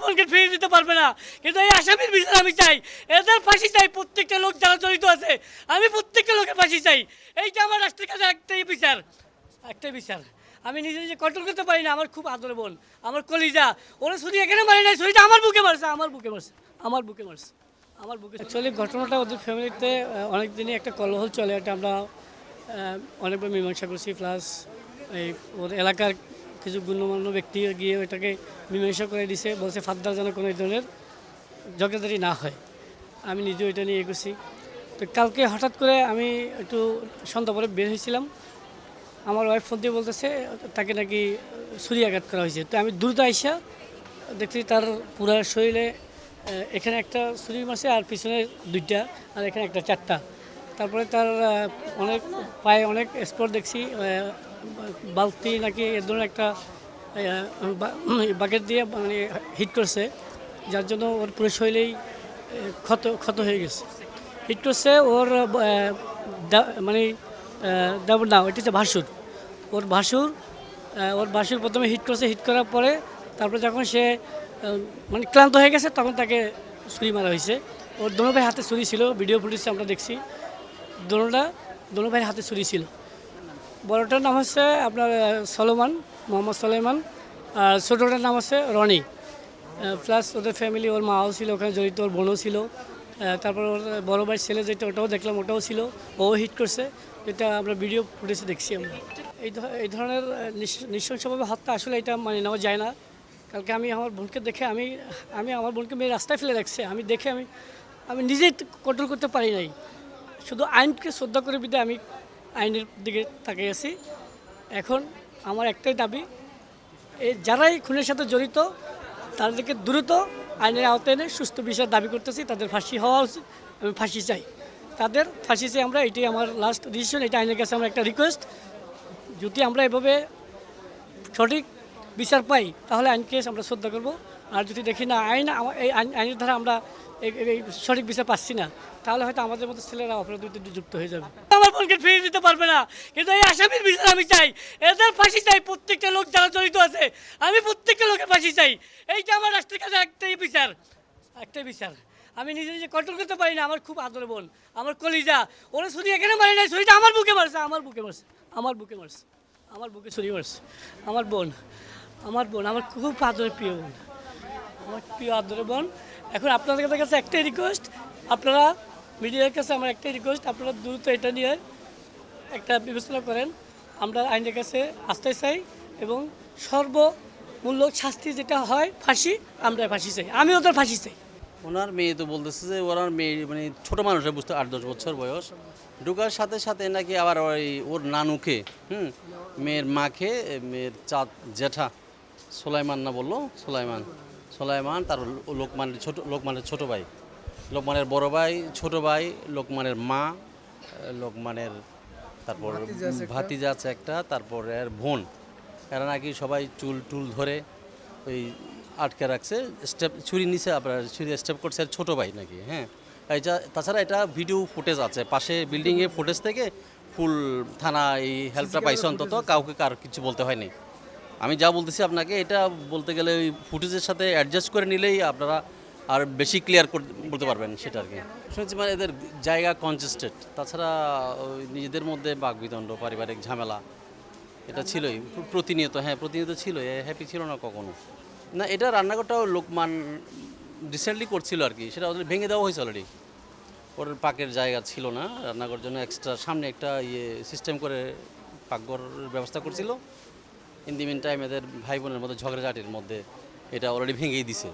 বোনকে ফিরিয়ে দিতে পারবে না, কিন্তু এই আসামির বিচার আমি চাই। এদের ফাঁসি চাই, প্রত্যেকটা লোক যারা জড়িত আছে, আমি প্রত্যেকটা লোকের ফাঁসি চাই। এইটা আমার রাষ্ট্রের কাছে একটাই বিচার, একটাই বিচার। আমি নিজে নিজে কন্ট্রোল করতে পারি না। আমার খুব আদর বোন, আমার কলিজা। ওরা শুধু এখানে মারে নাই, শরীরটা আমার বুকে মারছে, আমার বুকে মারছে, আমার বুকে মারছে, আমার বুকে। অ্যাকচুয়ালি ঘটনাটা ওদের ফ্যামিলিতে অনেক দিনই একটা কলহল চলে, এটা আমরা অনেকবার মীমাংসা করছি। প্লাস এই ওর এলাকার কিছু গণ্যমান্য ব্যক্তি গিয়ে ওইটাকে মীমাংসা করে দিছে, বলছে ফার্দার যেন কোনো এই ধরনের ঝগড়াঝাটি না হয়। আমি নিজেও এটা নিয়ে এগোছি। তো কালকে হঠাৎ করে আমি একটু সন্ধ্যা পরে বের হয়েছিলাম, আমার ওয়াইফ ফোন দিয়ে বলতেছে তাকে নাকি ছুরিয়াঘাত করা হয়েছে। তো আমি দ্রুত আইসা দেখছি তার পুরা শরীরে এখানে একটা ছুরি মারছে, আর পিছনে দুইটা, আর এখানে একটা চারটা। তারপরে তার অনেক পায়ে অনেক স্পট দেখছি, বালতি নাকি এর ধরনের একটা বাকেট দিয়ে মানে হিট করছে, যার জন্য ওর পুরো শরীরেই ক্ষত হয়ে গেছে। হিট করছে ওর মানে দেবর না, ওইটা হচ্ছে ভাসুর। ওর ভাসুর প্রথমে হিট করছে, হিট করার পরে তারপরে যখন সে মানে ক্লান্ত হয়ে গেছে তখন তাকে ছুরি মারা হয়েছে। ওর দোনো ভাইয়ের হাতে ছুরি ছিল, ভিডিও ফুটেজে আমরা দেখছি। দোনো ভাইয়ের হাতে ছুরি ছিল। বড়টার নাম হচ্ছে আপনার সলোমান, মোহাম্মদ সলেমান, আর ছোটোটার নাম হচ্ছে রনি। প্লাস ওদের ফ্যামিলি, ওর মাও ছিল ওখানে জড়িত, ওর বোনও ছিল। তারপর ওর বড় ভাইয়ের ছেলে যেটা, ওটাও দেখলাম, ওটাও ছিল, ও হিট করছে। এটা আমরা ভিডিও ফুটেজে দেখছি। আমরা এই ধরনের নৃশংসভাবে হত্যা আসলে এটা মানে নেওয়া যায় না। কালকে আমি আমার বোনকে দেখে আমি আমার বোনকে মেয়ে রাস্তায় ফেলে রাখছে, আমি দেখে আমি নিজেই কন্ট্রোল করতে পারি নাই। শুধু আইনকে শ্রদ্ধা করে বিদে আমি আইনের দিকে তাকিয়ে আছি। এখন আমার একটাই দাবি, এই যারাই খুনের সাথে জড়িত তাদেরকে দ্রুত আইনের আওতায় এনে সুস্থ বিচার দাবি করতেছি। তাদের ফাঁসি হওয়া উচিত, আমি ফাঁসি চাই, তাদের ফাঁসি চাই আমরা। এটাই আমার লাস্ট ডিসিশন, এটা আইনের কাছে আমার একটা রিকোয়েস্ট। যদি আমরা এভাবে সঠিক বিচার পাই তাহলে আইনকে আমরা শ্রদ্ধা করব। আর যদি দেখি না এই আইনের দ্বারা আমরা এই সঠিক বিচার পাচ্ছি না, তাহলে হয়তো আমাদের মতো ছেলেরা অপরাধীতে যুক্ত হয়ে যাবে। আমার বোনকে ফিরিয়ে দিতে পারবে না, কিন্তু এই আসামির বিচার আমি চাই। এদের ফাঁসি চাই, প্রত্যেকটা লোক যারা জড়িত আছে, আমি প্রত্যেকটা লোকের ফাঁসি চাই। এইটা আমার রাষ্ট্রের কাছে একটাই বিচার, একটাই বিচার। আমি নিজে নিজে কন্ট্রোল করতে পারি না। আমার খুব আদর বোন, আমার কলিজা। ওরা শুধু এখানে মারে নাই, শরীরটা আমার বুকে মারছে, আমার বুকে মারছে, আমার বুকে মারছে, আমার বুকে ছুরি মারছে। আমার বোন, আমার খুব আদরের প্রিয় বোন, আমার প্রিয় আদরের বোন। এখন আপনাদের কাছে একটাই রিকোয়েস্ট, আপনারা মিডিয়ার কাছে আমার একটাই রিকোয়েস্ট, আপনারা দ্রুত এটা নিয়ে একটা বিবেচনা করেন। আমরা আইনের কাছে আসতে চাই এবং সর্বমূল্য শাস্তি যেটা হয় ফাঁসি, আমরা ফাঁসি চাই, আমি ওদের ফাঁসি চাই। ওনার মেয়ে তো বলতেছে যে ওনার মেয়ে মানে ছোটো মানুষের বুঝতে 8-10 বছর বয়স, ঢোকার সাথে সাথে নাকি আবার ওর নানুকে মেয়ের মাকে, মেয়ের জেঠা সোলাইমান না বললো, সোলাইমান তার লোকমানের ছোটো ভাই, লোকমানের বড় ভাই, ছোটো ভাই, লোকমানের মা, লোকমানের তারপর ভাতিজা আছে একটা, তারপর এর বোন, এরা নাকি সবাই চুল ধরে ওই আটকে রাখছে, ছুরি নিচে আপনার ছুরি স্টেপ করছে আর ছোটো ভাই নাকি। হ্যাঁ, এটা তাছাড়া এটা ভিডিও ফুটেজ আছে, পাশে বিল্ডিংয়ে ফুটেজ থেকে ফুল থানা এই হেল্পটা পাইছে, অন্তত কাউকে কার কিছু বলতে হয়নি। আমি যা বলতেছি আপনাকে, এটা বলতে গেলে ওই ফুটেজের সাথে অ্যাডজাস্ট করে নিলেই আপনারা আর বেশি ক্লিয়ার বলতে পারবেন সেটা আর কি। শুনেছি মানে এদের জায়গা কনজেস্টেড, তাছাড়া ওই নিজেদের মধ্যে বাকবিতণ্ড, পারিবারিক ঝামেলা এটা ছিলই প্রতিনিয়ত। হ্যাঁ, প্রতিনিয়ত ছিল, হ্যাপি ছিল না কখনো না। এটা রান্নাঘরটাও লোকমান রিসেন্টলি করছিল আর কি, সেটা ওদের ভেঙে দেওয়া হয়েছে অলরেডি। ওর পাকের জায়গা ছিল না রান্নাঘর জন্য, এক্সট্রা সামনে একটা সিস্টেম করে পাকঘরের ব্যবস্থা করছিল। ইন দি মিন টাইম এদের ভাই বোনের মধ্যে ঝগড়াঝাটির মধ্যে এটা অলরেডি ভেঙেই দিছে।